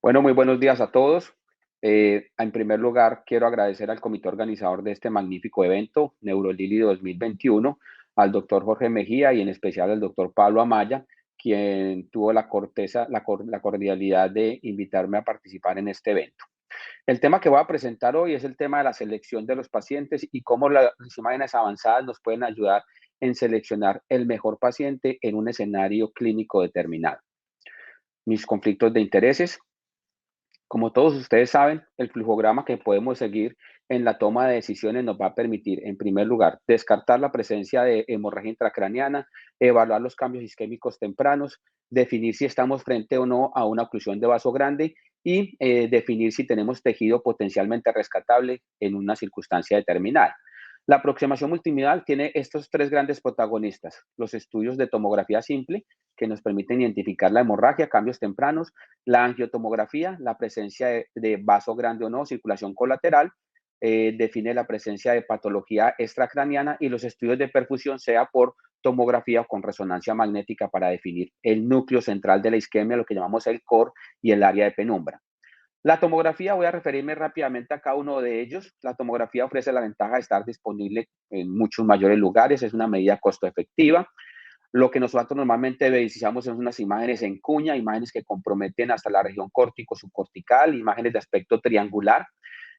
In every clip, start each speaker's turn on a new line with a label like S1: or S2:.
S1: Bueno, muy buenos días a todos. En primer lugar, quiero agradecer al comité organizador de este magnífico evento, NeuroLili 2021, al doctor Jorge Mejía y en especial al doctor Pablo Amaya, quien tuvo la corteza, la cordialidad de invitarme a participar en este evento. El tema que voy a presentar hoy es el tema de la selección de los pacientes y cómo las imágenes avanzadas nos pueden ayudar en seleccionar el mejor paciente en un escenario clínico determinado. Mis conflictos de intereses. Como todos ustedes saben, el flujograma que podemos seguir en la toma de decisiones nos va a permitir, en primer lugar, descartar la presencia de hemorragia intracraneana, evaluar los cambios isquémicos tempranos, definir si estamos frente o no a una oclusión de vaso grande y definir si tenemos tejido potencialmente rescatable en una circunstancia determinada. La aproximación multimodal tiene estos tres grandes protagonistas: los estudios de tomografía simple, que nos permiten identificar la hemorragia, cambios tempranos; la angiotomografía, la presencia de vaso grande o no, circulación colateral, define la presencia de patología extracraniana; y los estudios de perfusión, sea por tomografía o con resonancia magnética, para definir el núcleo central de la isquemia, lo que llamamos el core, y el área de penumbra. La tomografía, voy a referirme rápidamente a cada uno de ellos. La tomografía ofrece la ventaja de estar disponible en muchos mayores lugares, es una medida costo efectiva. Lo que nosotros normalmente utilizamos son unas imágenes en cuña, imágenes que comprometen hasta la región córtico-subcortical, imágenes de aspecto triangular.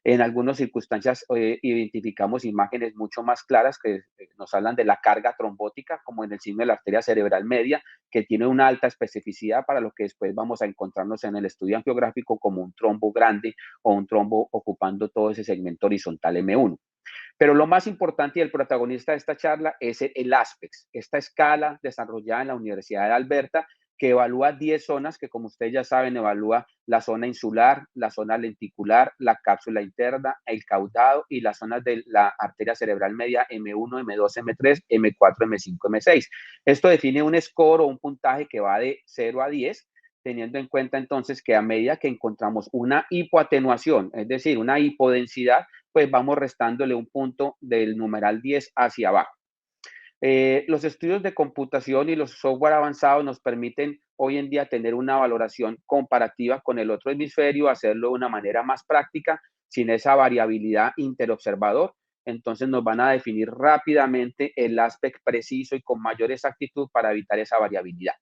S1: En algunas circunstancias identificamos imágenes mucho más claras que nos hablan de la carga trombótica, como en el signo de la arteria cerebral media, que tiene una alta especificidad para lo que después vamos a encontrarnos en el estudio angiográfico como un trombo grande o un trombo ocupando todo ese segmento horizontal M1. Pero lo más importante y el protagonista de esta charla es el ASPEX, esta escala desarrollada en la Universidad de Alberta, que evalúa 10 zonas, que como ustedes ya saben, evalúa la zona insular, la zona lenticular, la cápsula interna, el caudado y las zonas de la arteria cerebral media M1, M2, M3, M4, M5, M6. Esto define un score o un puntaje que va de 0 a 10, teniendo en cuenta entonces que a medida que encontramos una hipoatenuación, es decir, una hipodensidad, pues vamos restándole un punto del numeral 10 hacia abajo. Los estudios de computación y los software avanzados nos permiten hoy en día tener una valoración comparativa con el otro hemisferio, hacerlo de una manera más práctica, sin esa variabilidad interobservador. Entonces nos van a definir rápidamente el aspecto preciso y con mayor exactitud para evitar esa variabilidad.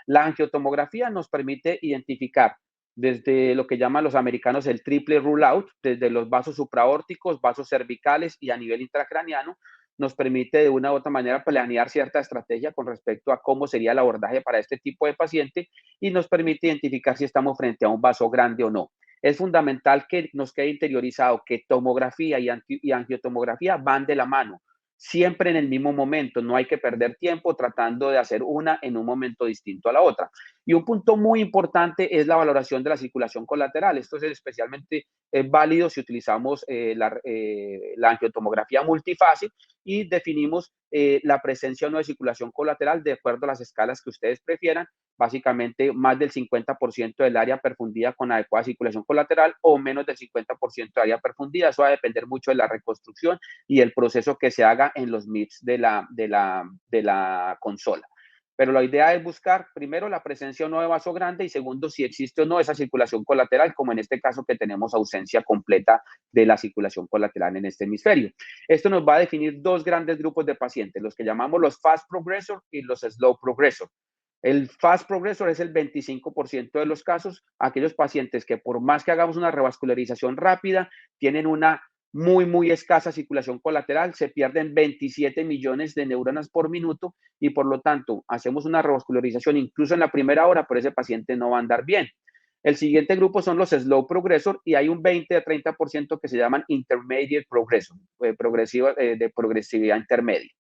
S1: La angiotomografía nos permite identificar desde lo que llaman los americanos el triple rule out, desde los vasos supraórticos, vasos cervicales y a nivel intracraniano. Nos permite de una u otra manera planear cierta estrategia con respecto a cómo sería el abordaje para este tipo de paciente, y nos permite identificar si estamos frente a un vaso grande o no. Es fundamental que nos quede interiorizado que tomografía y angiotomografía van de la mano, siempre en el mismo momento. No hay que perder tiempo tratando de hacer una en un momento distinto a la otra. Y un punto muy importante es la valoración de la circulación colateral. Esto es especialmente válido si utilizamos la angiotomografía multifase y definimos la presencia o no de circulación colateral de acuerdo a las escalas que ustedes prefieran. Básicamente, más del 50% del área perfundida con adecuada circulación colateral o menos del 50% de área perfundida. Eso va a depender mucho de la reconstrucción y el proceso que se haga en los MIPS de la consola. Pero la idea es buscar, primero, la presencia o no de vaso grande, y segundo, si existe o no esa circulación colateral, como en este caso que tenemos ausencia completa de la circulación colateral en este hemisferio. Esto nos va a definir dos grandes grupos de pacientes, los que llamamos los fast progressor y los slow progressor. El fast progressor es el 25% de los casos, aquellos pacientes que por más que hagamos una revascularización rápida, tienen una muy escasa circulación colateral, se pierden 27 millones de neuronas por minuto, y por lo tanto hacemos una revascularización incluso en la primera hora, pero ese paciente no va a andar bien. El siguiente grupo son los slow progressor, y hay un 20 a 30% que se llaman intermediate progressor, de progresividad intermedia.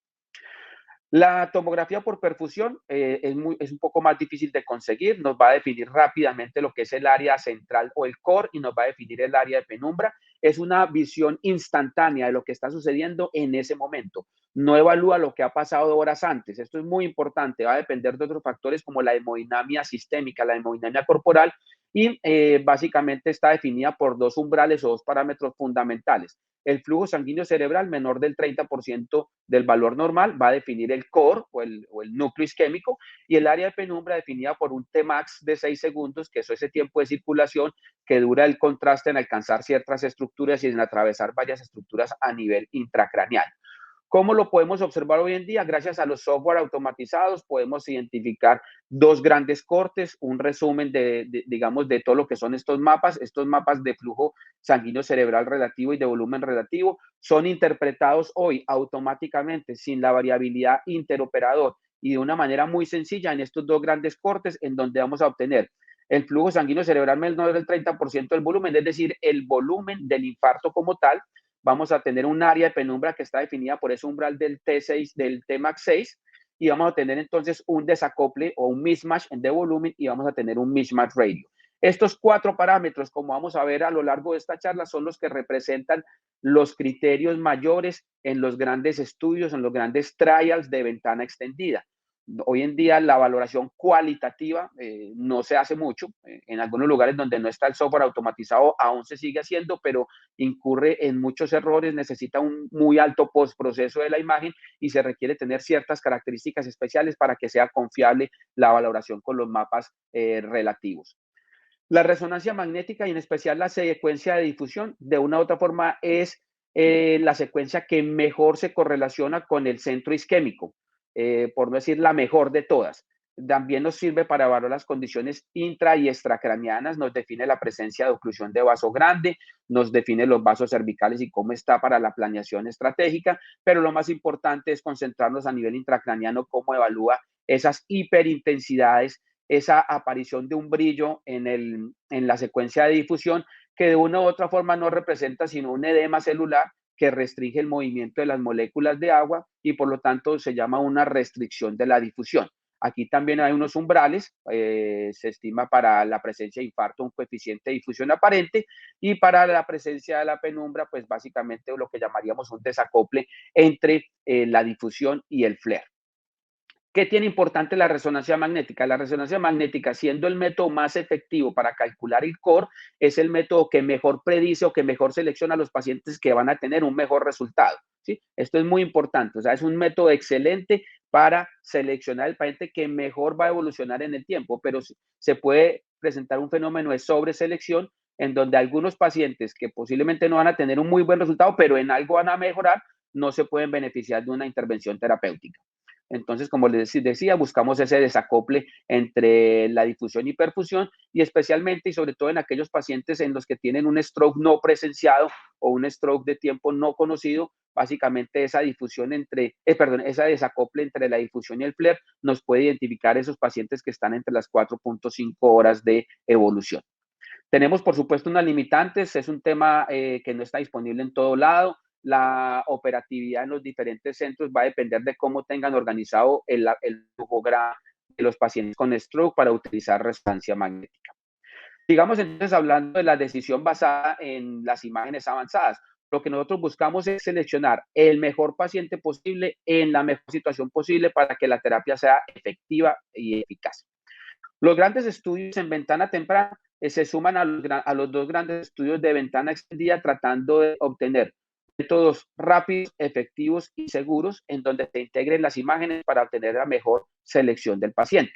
S1: La tomografía por perfusión es un poco más difícil de conseguir, nos va a definir rápidamente lo que es el área central o el core, y nos va a definir el área de penumbra. Es una visión instantánea de lo que está sucediendo en ese momento. No evalúa lo que ha pasado horas antes. Esto es muy importante, va a depender de otros factores como la hemodinamia sistémica, la hemodinamia corporal, y básicamente está definida por dos umbrales o dos parámetros fundamentales. El flujo sanguíneo cerebral menor del 30% del valor normal va a definir el core o el núcleo isquémico, y el área de penumbra definida por un Tmax de 6 segundos, que es ese tiempo de circulación que dura el contraste en alcanzar ciertas estructuras y en atravesar varias estructuras a nivel intracraneal. ¿Cómo lo podemos observar hoy en día? Gracias a los software automatizados podemos identificar dos grandes cortes, un resumen digamos, de todo lo que son estos mapas de flujo sanguíneo cerebral relativo y de volumen relativo, son interpretados hoy automáticamente sin la variabilidad interoperador y de una manera muy sencilla en estos dos grandes cortes, en donde vamos a obtener el flujo sanguíneo cerebral menor del 30% del volumen, es decir, el volumen del infarto como tal. Vamos a tener un área de penumbra que está definida por ese umbral del T6, del Tmax 6, y vamos a tener entonces un desacople o un mismatch de volumen y vamos a tener un mismatch radio. Estos cuatro parámetros, como vamos a ver a lo largo de esta charla, son los que representan los criterios mayores en los grandes estudios, en los grandes trials de ventana extendida. Hoy en día la valoración cualitativa no se hace mucho. En algunos lugares donde no está el software automatizado aún se sigue haciendo, pero incurre en muchos errores, necesita un muy alto postproceso de la imagen y se requiere tener ciertas características especiales para que sea confiable la valoración con los mapas relativos. La resonancia magnética y en especial la secuencia de difusión, de una u otra forma, es la secuencia que mejor se correlaciona con el centro isquémico, por no decir la mejor de todas. También nos sirve para evaluar las condiciones intra y extracraneanas, nos define la presencia de oclusión de vaso grande, nos define los vasos cervicales y cómo está para la planeación estratégica, pero lo más importante es concentrarnos a nivel intracraneano, cómo evalúa esas hiperintensidades, esa aparición de un brillo en la secuencia de difusión que de una u otra forma no representa sino un edema celular que restringe el movimiento de las moléculas de agua y por lo tanto se llama una restricción de la difusión. Aquí también hay unos umbrales, se estima para la presencia de infarto un coeficiente de difusión aparente y para la presencia de la penumbra, pues básicamente lo que llamaríamos un desacople entre la difusión y el flare. ¿Qué tiene importante la resonancia magnética? La resonancia magnética, siendo el método más efectivo para calcular el core, es el método que mejor predice o que mejor selecciona a los pacientes que van a tener un mejor resultado. ¿Sí? Esto es muy importante, o sea, es un método excelente para seleccionar el paciente que mejor va a evolucionar en el tiempo, pero se puede presentar un fenómeno de sobreselección en donde algunos pacientes que posiblemente no van a tener un muy buen resultado, pero en algo van a mejorar, no se pueden beneficiar de una intervención terapéutica. Entonces, como les decía, buscamos ese desacople entre la difusión y perfusión y especialmente y sobre todo en aquellos pacientes en los que tienen un stroke no presenciado o un stroke de tiempo no conocido, básicamente esa difusión esa desacople entre la difusión y el flare nos puede identificar esos pacientes que están entre las 4.5 horas de evolución. Tenemos, por supuesto, unas limitantes, es un tema que no está disponible en todo lado. La operatividad en los diferentes centros va a depender de cómo tengan organizado el flujograma de los pacientes con stroke para utilizar resonancia magnética. Sigamos entonces hablando de la decisión basada en las imágenes avanzadas. Lo que nosotros buscamos es seleccionar el mejor paciente posible en la mejor situación posible para que la terapia sea efectiva y eficaz. Los grandes estudios en ventana temprana se suman a los dos grandes estudios de ventana extendida tratando de obtener métodos rápidos, efectivos y seguros en donde se integren las imágenes para obtener la mejor selección del paciente.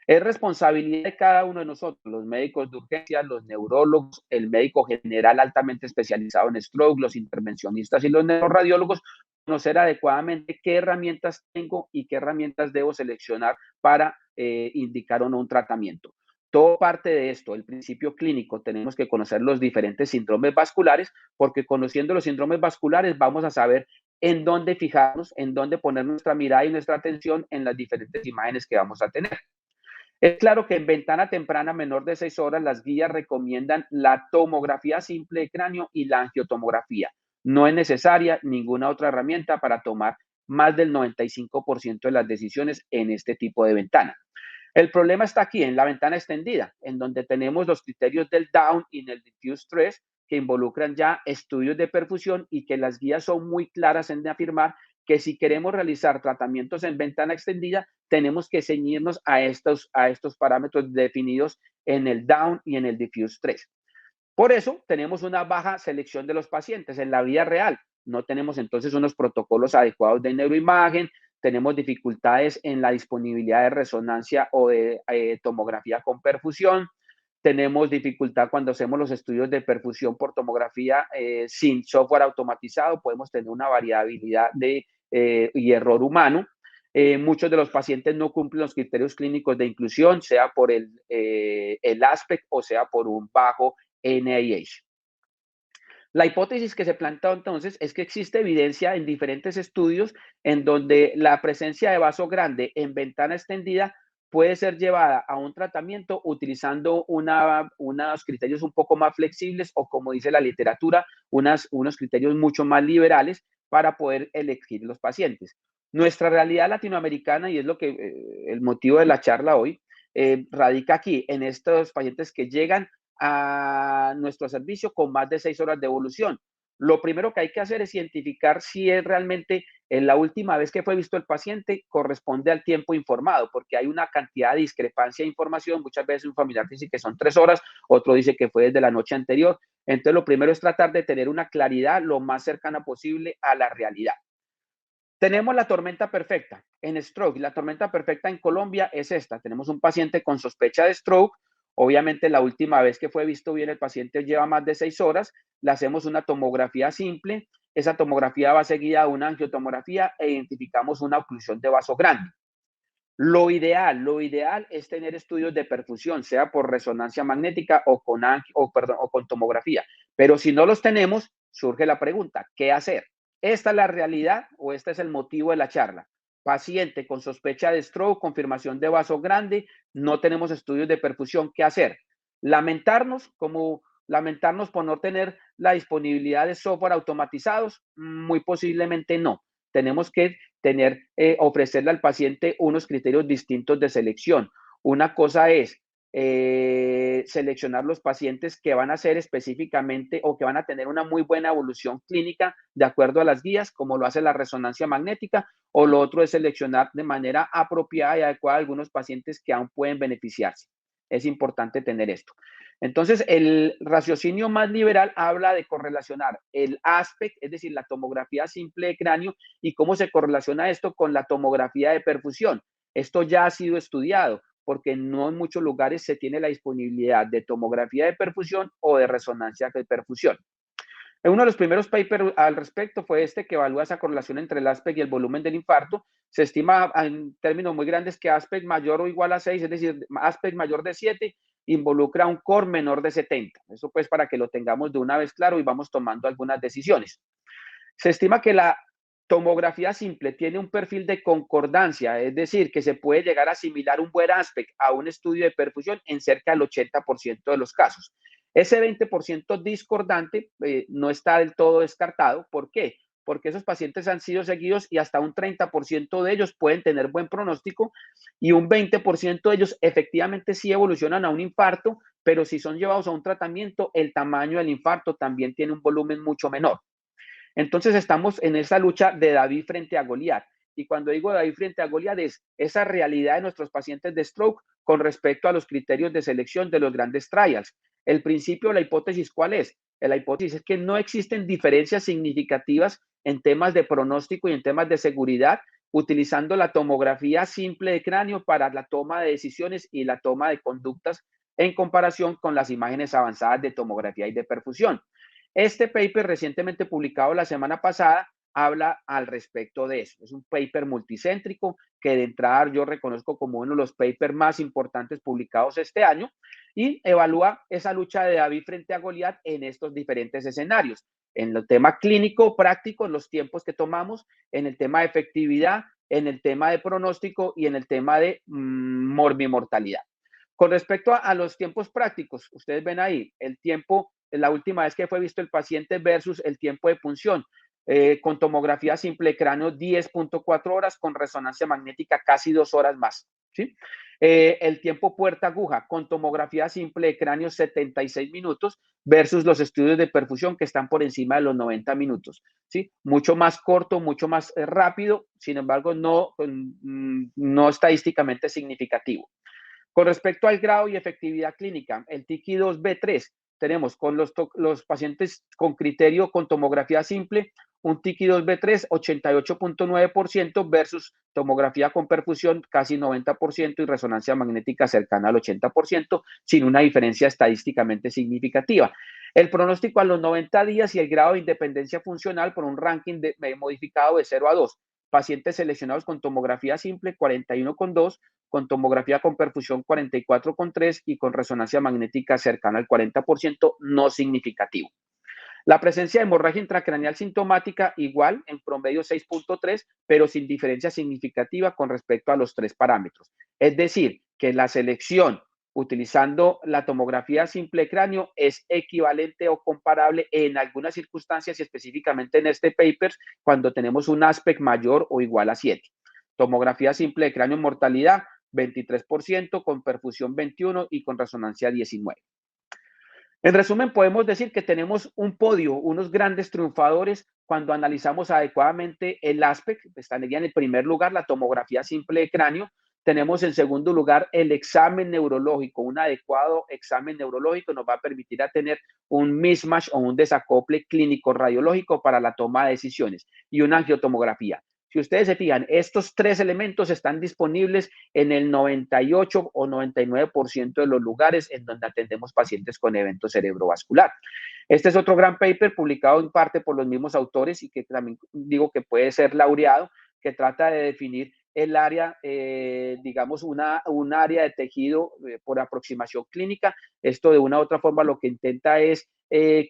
S1: Es responsabilidad de cada uno de nosotros, los médicos de urgencia, los neurólogos, el médico general altamente especializado en stroke, los intervencionistas y los neuroradiólogos, conocer adecuadamente qué herramientas tengo y qué herramientas debo seleccionar para indicar o no un tratamiento. Todo parte de esto, el principio clínico, tenemos que conocer los diferentes síndromes vasculares, porque conociendo los síndromes vasculares vamos a saber en dónde fijarnos, en dónde poner nuestra mirada y nuestra atención en las diferentes imágenes que vamos a tener. Es claro que en ventana temprana menor de 6 horas las guías recomiendan la tomografía simple de cráneo y la angiotomografía. No es necesaria ninguna otra herramienta para tomar más del 95% de las decisiones en este tipo de ventana. El problema está aquí en la ventana extendida, en donde tenemos los criterios del Down y del Diffuse Stress que involucran ya estudios de perfusión y que las guías son muy claras en afirmar que si queremos realizar tratamientos en ventana extendida, tenemos que ceñirnos a estos parámetros definidos en el Down y en el Diffuse 3. Por eso tenemos una baja selección de los pacientes en la vida real. No tenemos entonces unos protocolos adecuados de neuroimagen, tenemos dificultades en la disponibilidad de resonancia o de tomografía con perfusión, tenemos dificultad cuando hacemos los estudios de perfusión por tomografía sin software automatizado, podemos tener una variabilidad y error humano. Muchos de los pacientes no cumplen los criterios clínicos de inclusión, sea por el aspect o sea por un bajo NIH. La hipótesis que se plantea entonces es que existe evidencia en diferentes estudios en donde la presencia de vaso grande en ventana extendida puede ser llevada a un tratamiento utilizando unos criterios un poco más flexibles o, como dice la literatura, unos criterios mucho más liberales para poder elegir los pacientes. Nuestra realidad latinoamericana, y es lo que el motivo de la charla hoy, radica aquí en estos pacientes que llegan a nuestro servicio con más de 6 horas de evolución. Lo primero que hay que hacer es identificar si es realmente en la última vez que fue visto el paciente corresponde al tiempo informado, porque hay una cantidad de discrepancia de información. Muchas veces un familiar dice que son 3 horas, otro dice que fue desde la noche anterior. Entonces, lo primero es tratar de tener una claridad lo más cercana posible a la realidad. Tenemos la tormenta perfecta en stroke. La tormenta perfecta en Colombia es esta. Tenemos un paciente con sospecha de stroke. Obviamente, la última vez que fue visto bien el paciente lleva más de 6 horas. Le hacemos una tomografía simple. Esa tomografía va seguida de una angiotomografía e identificamos una oclusión de vaso grande. Lo ideal es tener estudios de perfusión, sea por resonancia magnética o con tomografía. Pero si no los tenemos, surge la pregunta, ¿qué hacer? ¿Esta es la realidad o este es el motivo de la charla? Paciente con sospecha de stroke, confirmación de vaso grande, no tenemos estudios de perfusión, ¿qué hacer? Lamentarnos por no tener la disponibilidad de software automatizados, muy posiblemente no. Tenemos que ofrecerle al paciente unos criterios distintos de selección. Una cosa es seleccionar los pacientes que van a ser específicamente o que van a tener una muy buena evolución clínica de acuerdo a las guías, como lo hace la resonancia magnética, o lo otro es seleccionar de manera apropiada y adecuada a algunos pacientes que aún pueden beneficiarse. Es importante tener esto. Entonces, el raciocinio más liberal habla de correlacionar el aspect, es decir, la tomografía simple de cráneo, y cómo se correlaciona esto con la tomografía de perfusión. Esto ya ha sido estudiado, porque no en muchos lugares se tiene la disponibilidad de tomografía de perfusión o de resonancia de perfusión. Uno de los primeros papers al respecto fue este que evalúa esa correlación entre el aspect y el volumen del infarto. Se estima en términos muy grandes que aspect mayor o igual a 6, es decir, aspect mayor de 7, involucra un core menor de 70. Eso pues para que lo tengamos de una vez claro y vamos tomando algunas decisiones. Se estima que la tomografía simple tiene un perfil de concordancia, es decir, que se puede llegar a asimilar un buen aspect a un estudio de perfusión en cerca del 80% de los casos. Ese 20% discordante no está del todo descartado. ¿Por qué? Porque esos pacientes han sido seguidos y hasta un 30% de ellos pueden tener buen pronóstico y un 20% de ellos efectivamente sí evolucionan a un infarto, pero si son llevados a un tratamiento, el tamaño del infarto también tiene un volumen mucho menor. Entonces estamos en esa lucha de David frente a Goliat. Y cuando digo David frente a Goliat es esa realidad de nuestros pacientes de stroke con respecto a los criterios de selección de los grandes trials. El principio, la hipótesis, ¿cuál es? La hipótesis es que no existen diferencias significativas en temas de pronóstico y en temas de seguridad, utilizando la tomografía simple de cráneo para la toma de decisiones y la toma de conductas en comparación con las imágenes avanzadas de tomografía y de perfusión. Este paper recientemente publicado la semana pasada habla al respecto de eso. Es un paper multicéntrico que de entrada yo reconozco como uno de los papers más importantes publicados este año y evalúa esa lucha de David frente a Goliat en estos diferentes escenarios. En el tema clínico, práctico, en los tiempos que tomamos, en el tema de efectividad, en el tema de pronóstico y en el tema de morbimortalidad. Con respecto a los tiempos prácticos, ustedes ven ahí el tiempo, la última vez que fue visto el paciente versus el tiempo de punción. Con tomografía simple de cráneo 10.4 horas, con resonancia magnética casi 2 horas más, ¿sí? El tiempo puerta aguja con tomografía simple de cráneo 76 minutos versus los estudios de perfusión que están por encima de los 90 minutos, ¿sí? Mucho más corto, mucho más rápido, sin embargo, no estadísticamente significativo. Con respecto al grado y efectividad clínica, el TICI-2B3, tenemos con los pacientes con criterio con tomografía simple, un TICI-2B3 88.9% versus tomografía con perfusión casi 90% y resonancia magnética cercana al 80%, sin una diferencia estadísticamente significativa. El pronóstico a los 90 días y el grado de independencia funcional por un ranking modificado de 0 a 2. Pacientes seleccionados con tomografía simple 41,2, con tomografía con perfusión 44,3 y con resonancia magnética cercana al 40%, no significativo. La presencia de hemorragia intracraneal sintomática igual, en promedio 6.3, pero sin diferencia significativa con respecto a los 3 parámetros. Es decir, que la selección utilizando la tomografía simple de cráneo es equivalente o comparable en algunas circunstancias y específicamente en este paper cuando tenemos un aspect mayor o igual a 7. Tomografía simple de cráneo en mortalidad 23%, con perfusión 21 y con resonancia 19. En resumen, podemos decir que tenemos un podio, unos grandes triunfadores cuando analizamos adecuadamente el aspect. Estaría en el primer lugar la tomografía simple de cráneo. Tenemos en segundo lugar el examen neurológico. Un adecuado examen neurológico nos va a permitir a tener un mismatch o un desacople clínico radiológico para la toma de decisiones y una angiotomografía. Si ustedes se fijan, estos 3 elementos están disponibles en el 98 o 99% de los lugares en donde atendemos pacientes con evento cerebrovascular. Este es otro gran paper publicado en parte por los mismos autores y que también digo que puede ser laureado, que trata de definir el área, digamos, un área de tejido por aproximación clínica. Esto de una u otra forma lo que intenta es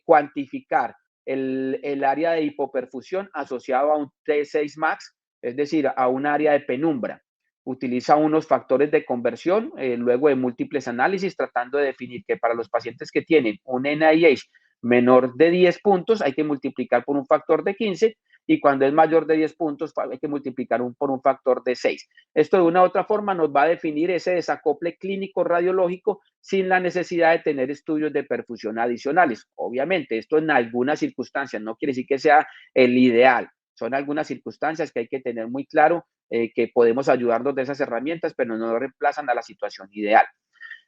S1: cuantificar el área de hipoperfusión asociado a un T6 max, es decir, a un área de penumbra. Utiliza unos factores de conversión luego de múltiples análisis, tratando de definir que para los pacientes que tienen un NIH menor de 10 puntos hay que multiplicar por un factor de 15 y cuando es mayor de 10 puntos hay que multiplicar por un factor de 6. Esto de una u otra forma nos va a definir ese desacople clínico radiológico sin la necesidad de tener estudios de perfusión adicionales. Obviamente, esto en algunas circunstancias no quiere decir que sea el ideal. Son algunas circunstancias que hay que tener muy claro que podemos ayudarnos de esas herramientas, pero no reemplazan a la situación ideal.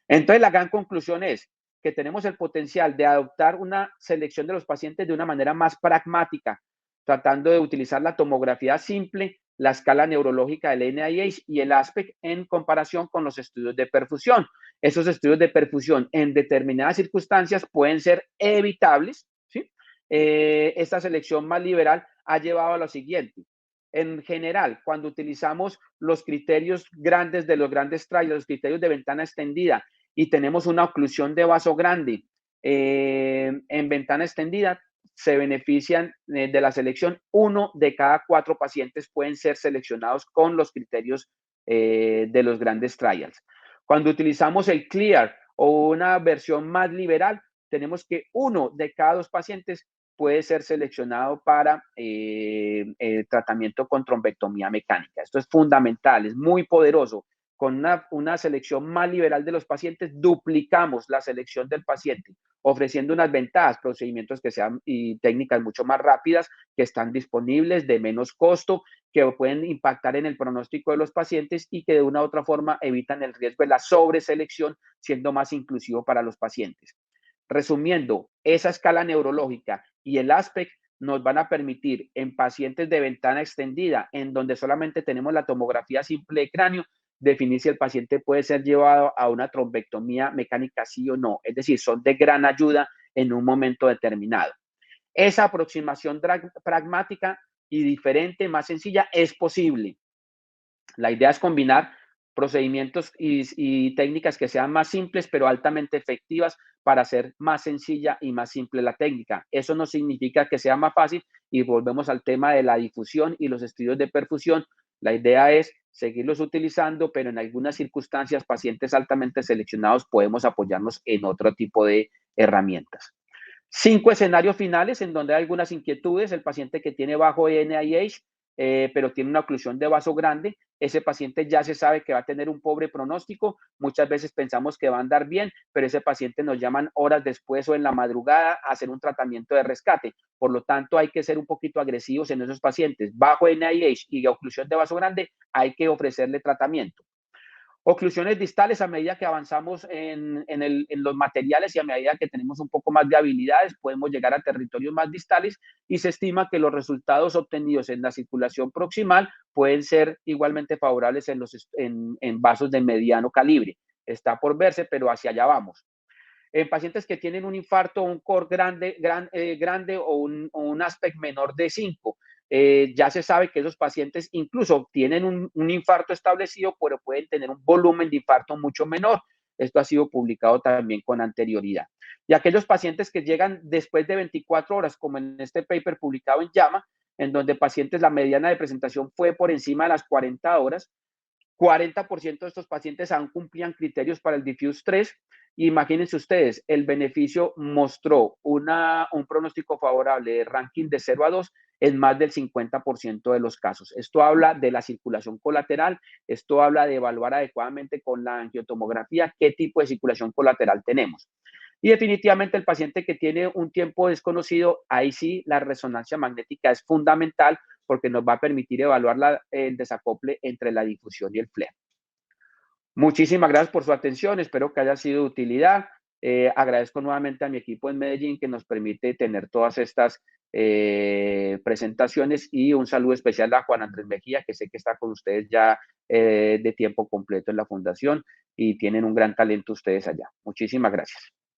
S1: Entonces, la gran conclusión es que tenemos el potencial de adoptar una selección de los pacientes de una manera más pragmática, tratando de utilizar la tomografía simple, la escala neurológica del NIH y el aspect en comparación con los estudios de perfusión. Esos estudios de perfusión en determinadas circunstancias pueden ser evitables, ¿sí? Esta selección más liberal ha llevado a lo siguiente. En general, cuando utilizamos los criterios grandes de los grandes trials, los criterios de ventana extendida, y tenemos una oclusión de vaso grande en ventana extendida, se benefician de la selección. 1 de cada 4 pacientes pueden ser seleccionados con los criterios de los grandes trials. Cuando utilizamos el CLEAR o una versión más liberal, tenemos que 1 de cada 2 pacientes puede ser seleccionado para tratamiento con trombectomía mecánica. Esto es fundamental, es muy poderoso. Con una selección más liberal de los pacientes, duplicamos la selección del paciente, ofreciendo unas ventajas, procedimientos que sean y técnicas mucho más rápidas, que están disponibles, de menos costo, que pueden impactar en el pronóstico de los pacientes y que de una u otra forma evitan el riesgo de la sobreselección, siendo más inclusivo para los pacientes. Resumiendo, esa escala neurológica y el aspect nos van a permitir en pacientes de ventana extendida, en donde solamente tenemos la tomografía simple de cráneo, definir si el paciente puede ser llevado a una trombectomía mecánica sí o no. Es decir, son de gran ayuda en un momento determinado. Esa aproximación pragmática y diferente, más sencilla, es posible. La idea es combinar procedimientos y técnicas que sean más simples, pero altamente efectivas para hacer más sencilla y más simple la técnica. Eso no significa que sea más fácil y volvemos al tema de la difusión y los estudios de perfusión. La idea es seguirlos utilizando, pero en algunas circunstancias, pacientes altamente seleccionados, podemos apoyarnos en otro tipo de herramientas. 5 escenarios finales en donde hay algunas inquietudes. El paciente que tiene bajo NIH, pero tiene una oclusión de vaso grande, ese paciente ya se sabe que va a tener un pobre pronóstico. Muchas veces pensamos que va a andar bien, pero ese paciente nos llaman horas después o en la madrugada a hacer un tratamiento de rescate. Por lo tanto, hay que ser un poquito agresivos en esos pacientes. Bajo NIH y oclusión de vaso grande, hay que ofrecerle tratamiento. Oclusiones distales a medida que avanzamos en los materiales y a medida que tenemos un poco más de habilidades, podemos llegar a territorios más distales y se estima que los resultados obtenidos en la circulación proximal pueden ser igualmente favorables en vasos de mediano calibre. Está por verse, pero hacia allá vamos. En pacientes que tienen un infarto, un core grande o un aspect menor de 5, ya se sabe que esos pacientes incluso tienen un infarto establecido, pero pueden tener un volumen de infarto mucho menor. Esto ha sido publicado también con anterioridad. Y aquellos pacientes que llegan después de 24 horas, como en este paper publicado en JAMA, en donde pacientes, la mediana de presentación fue por encima de las 40 horas, 40% de estos pacientes aún cumplían criterios para el Diffuse 3. Imagínense ustedes, el beneficio mostró un pronóstico favorable de ranking de 0 a 2 en más del 50% de los casos. Esto habla de la circulación colateral, esto habla de evaluar adecuadamente con la angiotomografía qué tipo de circulación colateral tenemos. Y definitivamente el paciente que tiene un tiempo desconocido, ahí sí la resonancia magnética es fundamental porque nos va a permitir evaluar el desacople entre la difusión y el flare. Muchísimas gracias por su atención, espero que haya sido de utilidad. Agradezco nuevamente a mi equipo en Medellín que nos permite tener todas estas presentaciones y un saludo especial a Juan Andrés Mejía, que sé que está con ustedes ya de tiempo completo en la fundación y tienen un gran talento ustedes allá. Muchísimas gracias.